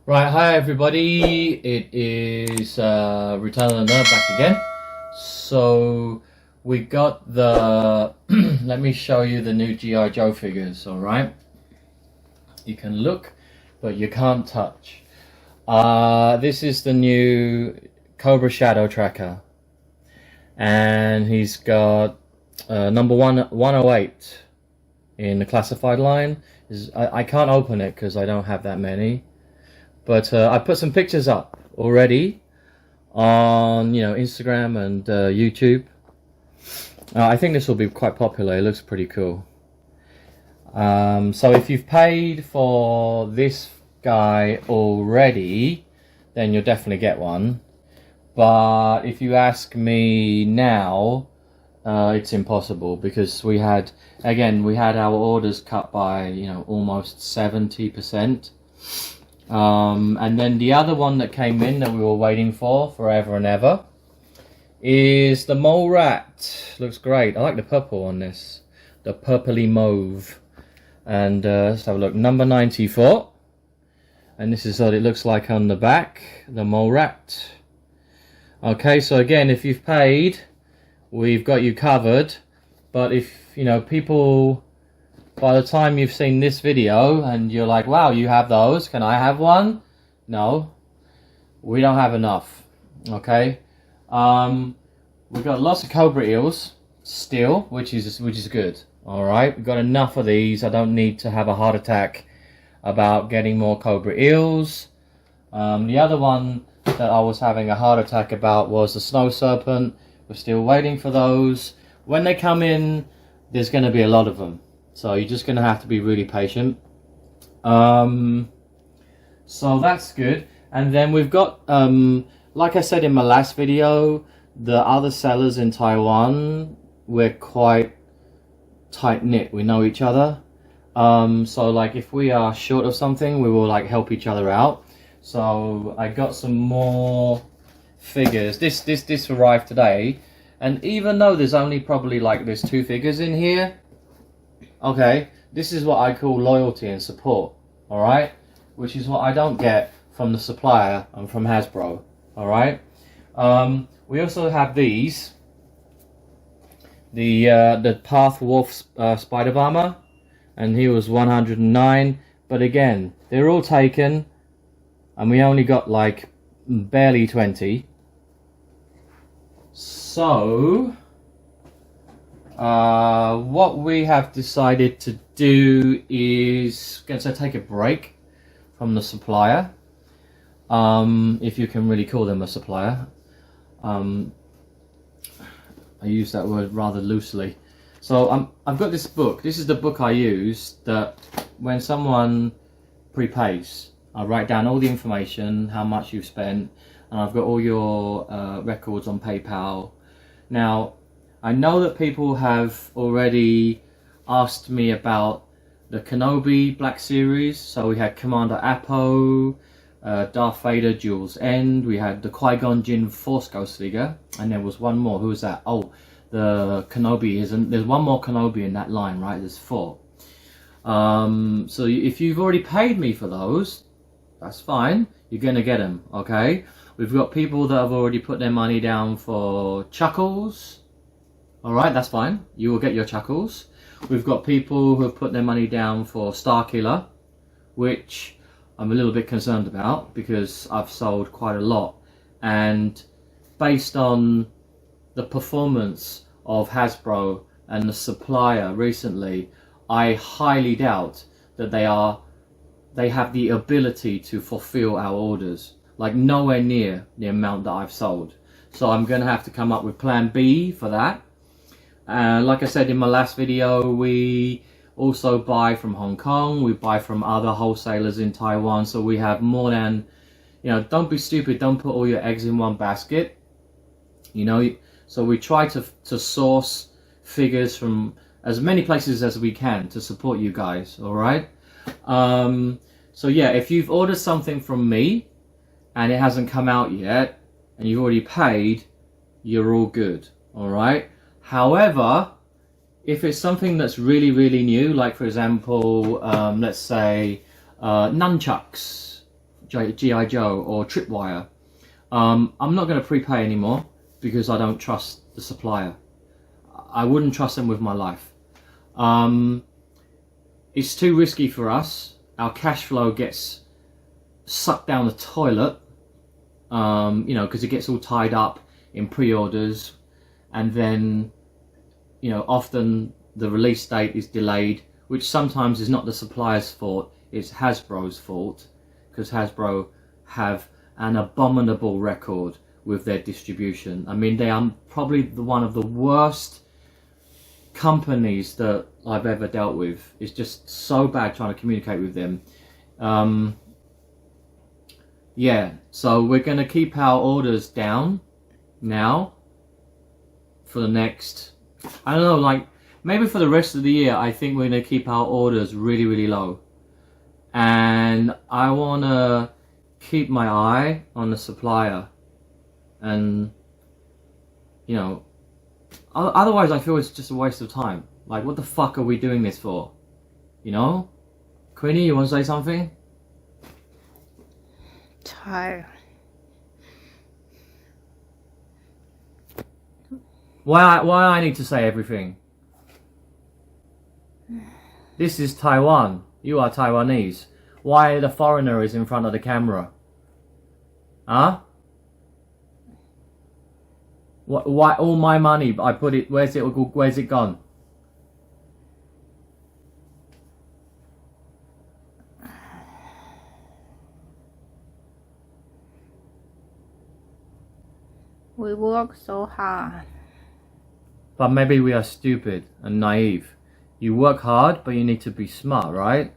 Right, hi everybody, it is Return of the Nerd back again. So we got the, let me show you the new G.I. Joe figures, alright? You can look, but you can't touch. This is the new Cobra Shadow Tracker. And he's got number 108 in the classified line. I can't open it because I don't have that many. But I put some pictures up already on Instagram and YouTube. I think this will be quite popular. It looks pretty cool. So if you've paid for this guy already, then you'll definitely get one. But if you ask me now, it's impossible because we had our orders cut by almost 70%. And then the other one that came in that we were waiting for forever and ever is the mole rat. Looks great. I like the purple on this, the purpley mauve. And let's have a look. Number 94. And this is what it looks like on the back, the mole rat. Okay, so again, if you've paid, we've got you covered. But if people, by the time you've seen this video and you're like, wow, you have those, can I have one? No, we don't have enough. Okay, we've got lots of cobra eels still, which is good. All right, we've got enough of these. I don't need to have a heart attack about getting more cobra eels. The other one that I was having a heart attack about was the snow serpent. We're still waiting for those. When they come in, there's going to be a lot of them. So you're just going to have to be really patient. So that's good. And then we've got, like I said in my last video, the other sellers in Taiwan, we're quite tight-knit. We know each other. So like if we are short of something, we will like help each other out. So I got some more figures. This arrived today. And even though there's only probably like there's 2 figures in here, okay, this is what I call loyalty and support, alright? Which is what I don't get from the supplier and from Hasbro, alright? We also have these. The Path Wolf Spider Bomber, and he was 109, but again, they're all taken, and we only got like barely 20. So what we have decided to do is going to take a break from the supplier, if you can really call them a supplier. I use that word rather loosely. So I've got this book. This is the book I use that when someone prepays, I write down all the information, how much you've spent, and I've got all your records on PayPal. Now, I know that people have already asked me about the Kenobi Black Series. So we had Commander Appo, Darth Vader Duel's End, we had the Qui-Gon Jinn Force Ghost figure, and there was one more. Who was that? Oh, the Kenobi. There's one more Kenobi in that line, right? There's 4. So if you've already paid me for those, that's fine. You're going to get them, okay? We've got people that have already put their money down for Chuckles. Alright, that's fine. You will get your Chuckles. We've got people who have put their money down for Starkiller, which I'm a little bit concerned about because I've sold quite a lot. And based on the performance of Hasbro and the supplier recently, I highly doubt that they have the ability to fulfill our orders. Like nowhere near the amount that I've sold. So I'm going to have to come up with plan B for that. Like I said in my last video, we also buy from Hong Kong, we buy from other wholesalers in Taiwan, so we have more than, don't be stupid, don't put all your eggs in one basket, so we try to source figures from as many places as we can to support you guys, alright? So yeah, if you've ordered something from me, and it hasn't come out yet, and you've already paid, you're all good, alright? However, if it's something that's really, really new, like for example, let's say nunchucks G.I. Joe or Tripwire. I'm not going to prepay anymore because I don't trust the supplier. I wouldn't trust them with my life. It's too risky for us. Our cash flow gets sucked down the toilet, you know, because it gets all tied up in pre-orders, and then, you know, often the release date is delayed, which sometimes is not the supplier's fault, it's Hasbro's fault, because Hasbro have an abominable record with their distribution. I mean, they are probably one of the worst companies that I've ever dealt with. It's just so bad trying to communicate with them. Yeah, so we're going to keep our orders down now for the next, I don't know, like maybe for the rest of the year. I think we're going to keep our orders really low, and I want to keep my eye on the supplier, and you know, otherwise I feel it's just a waste of time. Like, what the fuck are we doing this for? You know? Queenie, you want to say something? Tired. Why I need to say everything? This is Taiwan. You are Taiwanese. Why the foreigner is in front of the camera? Huh? Why all my money? I put it. Where's it gone? We work so hard. But maybe we are stupid and naive. You work hard, but you need to be smart, right?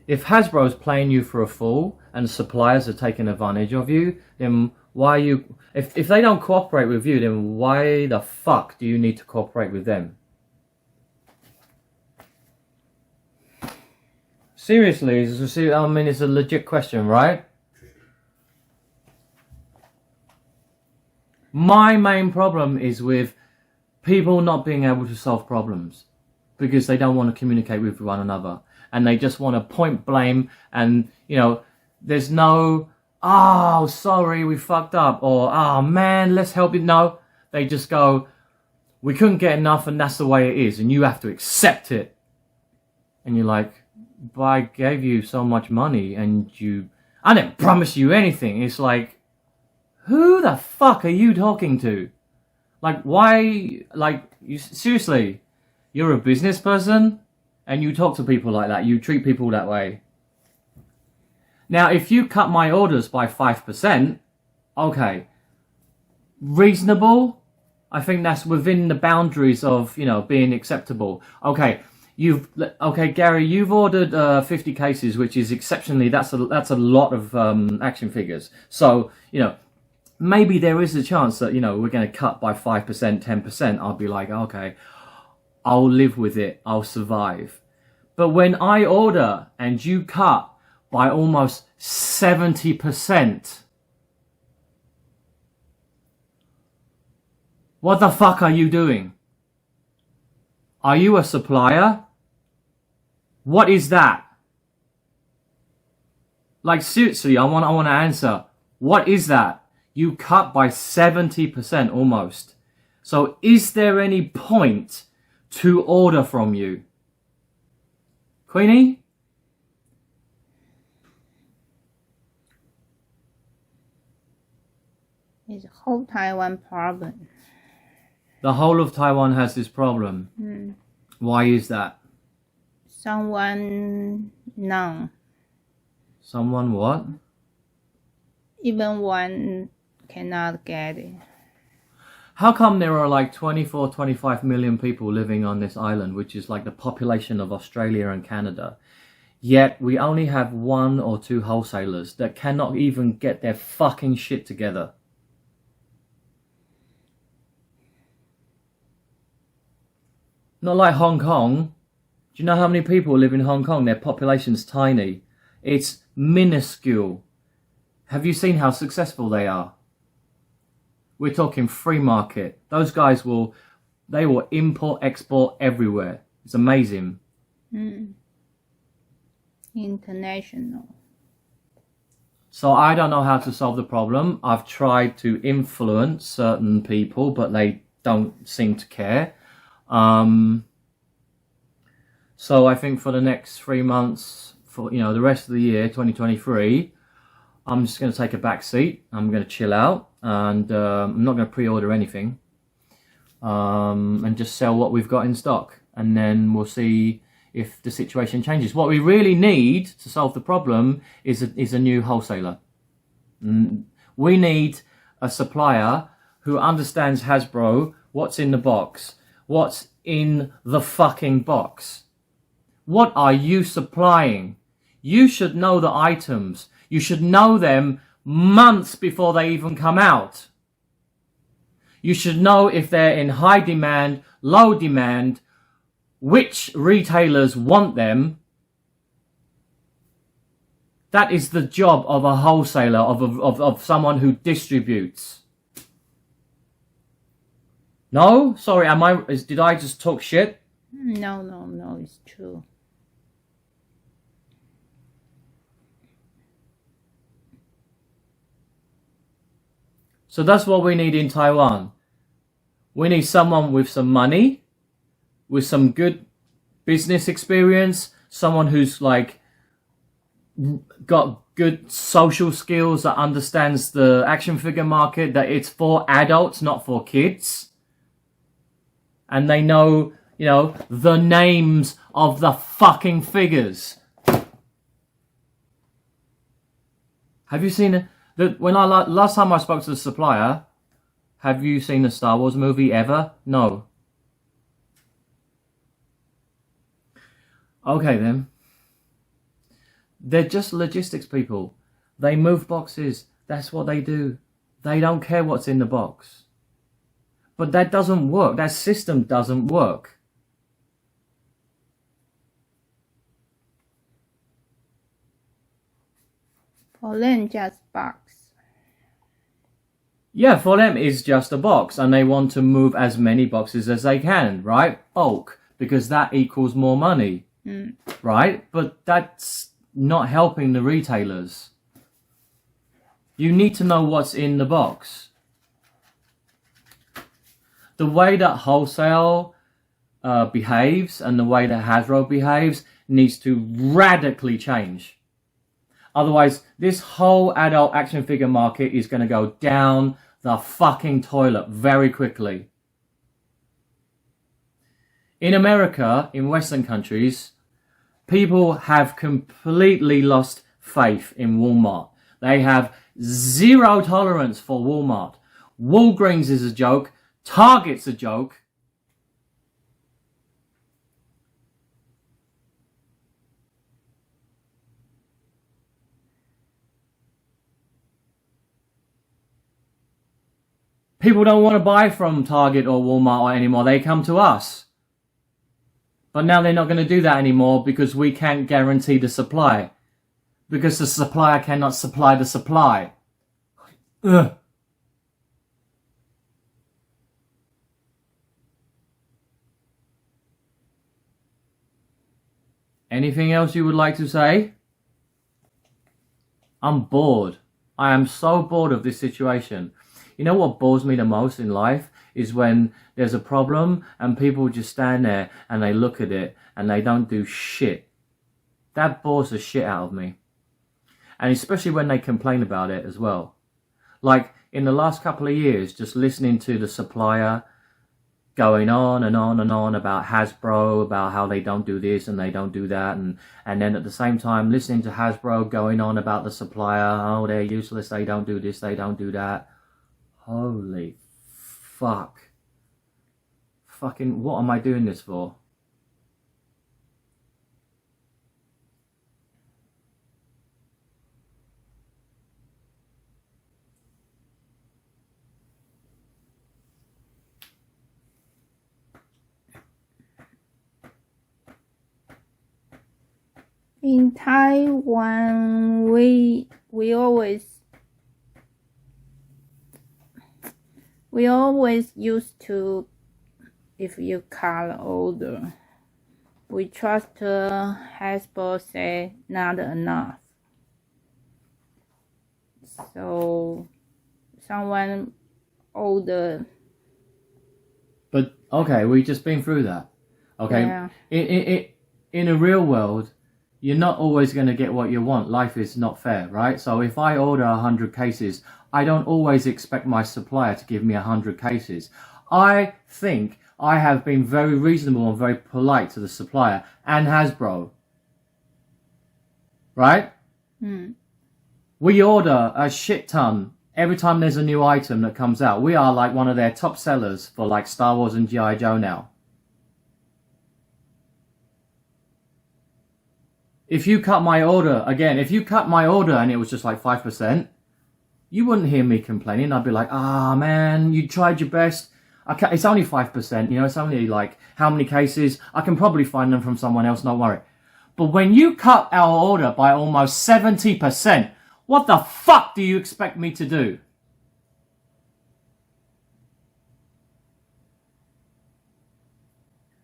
If Hasbro's playing you for a fool and suppliers are taking advantage of you, then why are you... If they don't cooperate with you, then why the fuck do you need to cooperate with them? Seriously, I mean, it's a legit question, right? My main problem is with people not being able to solve problems because they don't want to communicate with one another, and they just want to point blame, and you know, there's no, oh sorry we fucked up, or oh man let's help you. No, they just go, we couldn't get enough and that's the way it is and you have to accept it. And you're like, but I gave you so much money and I didn't promise you anything. It's like, who the fuck are you talking to? Like, why? Like, seriously, you're a business person and you talk to people like that. You treat people that way. Now, if you cut my orders by 5%, okay, reasonable. I think that's within the boundaries of, you know, being acceptable. Okay, Gary, you've ordered 50 cases, which is exceptionally, that's a lot of action figures. So, you know, maybe there is a chance that, you know, we're going to cut by 5%, 10%. I'll be like, okay, I'll live with it. I'll survive. But when I order and you cut by almost 70%, what the fuck are you doing? Are you a supplier? What is that? Like, seriously, I want to answer. What is that? You cut by 70% almost. So is there any point to order from you? Queenie? It's a whole Taiwan problem. The whole of Taiwan has this problem. Why is that? Someone known. Someone what? Even one cannot get it. How come there are like 24, 25 million people living on this island, which is like the population of Australia and Canada, yet we only have 1 or 2 wholesalers that cannot even get their fucking shit together? Not like Hong Kong. Do you know how many people live in Hong Kong? Their population's tiny. It's minuscule. Have you seen how successful they are? We're talking free market. Those guys will import, export everywhere. It's amazing. International. So I don't know how to solve the problem. I've tried to influence certain people, but they don't seem to care. So I think for the next 3 months, for the rest of the year, 2023, I'm just going to take a back seat. I'm going to chill out, and I'm not going to pre-order anything, and just sell what we've got in stock, and then we'll see if the situation changes. What we really need to solve the problem is a new wholesaler. We need a supplier who understands Hasbro, what's in the box, what's in the fucking box. What are you supplying? You should know the items. You should know them months before they even come out. You should know if they're in high demand, low demand, which retailers want them. That is the job of a wholesaler, of someone who distributes. No? Sorry, did I just talk shit? No, it's true. So that's what we need in Taiwan. We need someone with some money, with some good business experience, someone who's like got good social skills, that understands the action figure market, that it's for adults, not for kids. And they know, the names of the fucking figures. Have you seen it? Last time I spoke to the supplier, have you seen the Star Wars movie ever? No. Okay then. They're just logistics people. They move boxes. That's what they do. They don't care what's in the box. But that doesn't work. That system doesn't work. For them, just box. Yeah, for them it's just a box, and they want to move as many boxes as they can, right? Bulk, because that equals more money, right? But that's not helping the retailers. You need to know what's in the box. The way that wholesale behaves and the way that Hasbro behaves needs to radically change. Otherwise, this whole adult action figure market is going to go down the fucking toilet very quickly. In America, in Western countries, people have completely lost faith in Walmart. They have zero tolerance for Walmart. Walgreens is a joke. Target's a joke. People don't want to buy from Target or Walmart anymore. They come to us. But now they're not going to do that anymore because we can't guarantee the supply. Because the supplier cannot supply the supply. Ugh. Anything else you would like to say? I'm bored. I am so bored of this situation. You know what bores me the most in life is when there's a problem and people just stand there and they look at it and they don't do shit. That bores the shit out of me. And especially when they complain about it as well. Like in the last couple of years, just listening to the supplier going on and on and on about Hasbro, about how they don't do this and they don't do that. And then at the same time, listening to Hasbro going on about the supplier. Oh, they're useless. They don't do this. They don't do that. Holy fuck. Fucking, what am I doing this for? In Taiwan, we always used to, if you call order, we trust Hasbro say not enough. So someone order. But okay, we've just been through that. Okay, Yeah. In a real world, you're not always going to get what you want. Life is not fair, right? So if I order 100 cases, I don't always expect my supplier to give me 100 cases. I think I have been very reasonable and very polite to the supplier and Hasbro. Right? We order a shit ton every time there's a new item that comes out. We are like one of their top sellers for like Star Wars and G.I. Joe now. If you cut my order, again, if you cut my order and it was just like 5%, you wouldn't hear me complaining. I'd be like, man, you tried your best. It's only 5%, you know, it's only like how many cases? I can probably find them from someone else, don't worry. But when you cut our order by almost 70%, what the fuck do you expect me to do?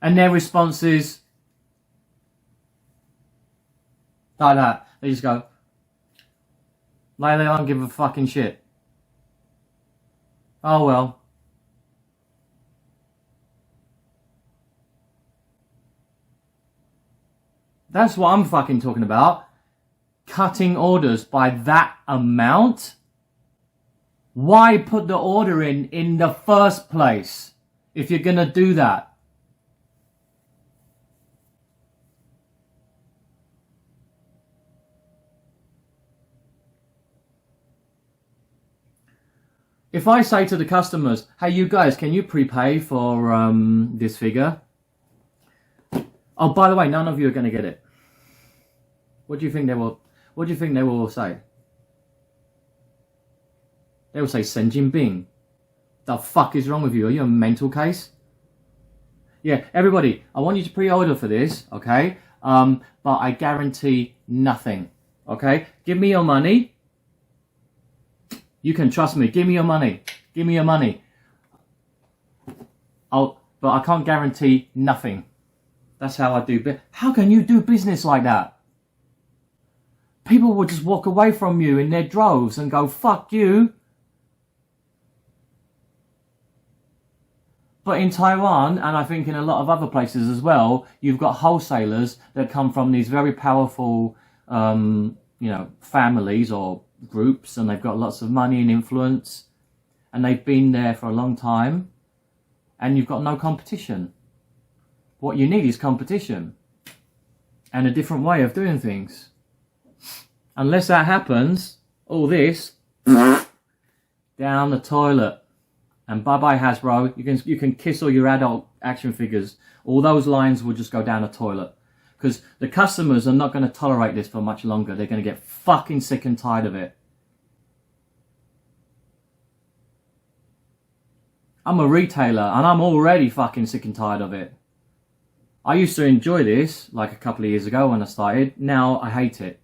And their response is like that. They just go, like they don't give a fucking shit. Oh well. That's what I'm fucking talking about. Cutting orders by that amount? Why put the order in the first place if you're gonna do that? If I say to the customers, hey, you guys, can you prepay for this figure? Oh, by the way, none of you are going to get it. What do you think they will? What do you think they will say? They will say, Senjin Bing. The fuck is wrong with you? Are you a mental case? Yeah, everybody, I want you to pre-order for this, okay? But I guarantee nothing, okay? Give me your money. You can trust me. Give me your money. Give me your money. But I can't guarantee nothing. That's how I do. How can you do business like that? People will just walk away from you in their droves and go, fuck you. But in Taiwan, and I think in a lot of other places as well, you've got wholesalers that come from these very powerful, families or groups, and they've got lots of money and influence, and they've been there for a long time, and you've got no competition. What you need is competition and a different way of doing things. Unless that happens, all this down the toilet. And bye-bye Hasbro, you can kiss all your adult action figures. All those lines will just go down the toilet. Because the customers are not going to tolerate this for much longer. They're going to get fucking sick and tired of it. I'm a retailer and I'm already fucking sick and tired of it. I used to enjoy this like a couple of years ago when I started. Now I hate it.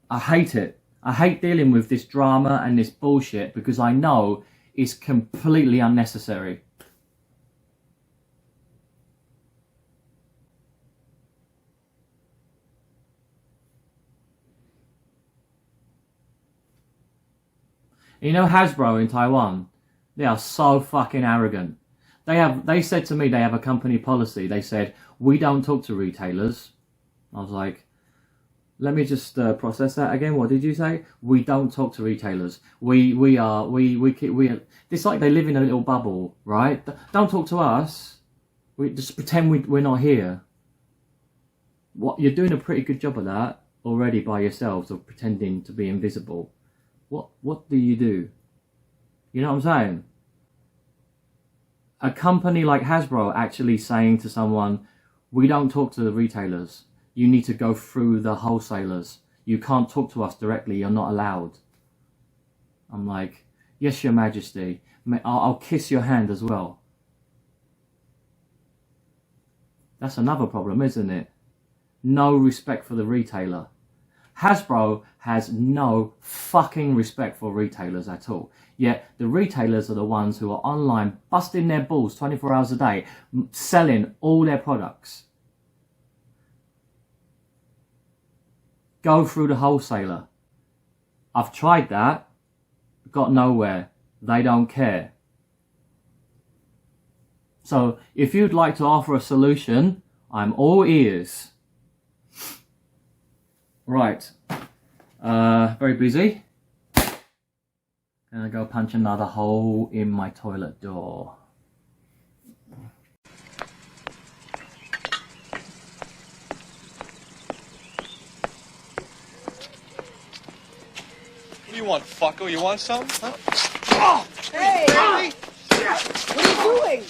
I hate it. I hate dealing with this drama and this bullshit because I know it's completely unnecessary. You know Hasbro in Taiwan, they are so fucking arrogant. They said to me they have a company policy. They said, we don't talk to retailers. I was like, let me just process that again. What did you say? We don't talk to retailers. It's like they live in a little bubble, right? Don't talk to us. We just pretend we're not here. You're doing a pretty good job of that already by yourselves, of pretending to be invisible. What do? You know what I'm saying? A company like Hasbro actually saying to someone, we don't talk to the retailers. You need to go through the wholesalers. You can't talk to us directly. You're not allowed. I'm like, yes, Your Majesty. I'll kiss your hand as well. That's another problem, isn't it? No respect for the retailer. Hasbro has no fucking respect for retailers at all. Yet the retailers are the ones who are online busting their balls 24 hours a day, selling all their products. Go through the wholesaler. I've tried that, got nowhere. They don't care. So if you'd like to offer a solution, I'm all ears. Right. Very busy. Gonna go punch another hole in my toilet door. What do you want, fucko? You want some? Huh? Oh! Hey! What are you doing?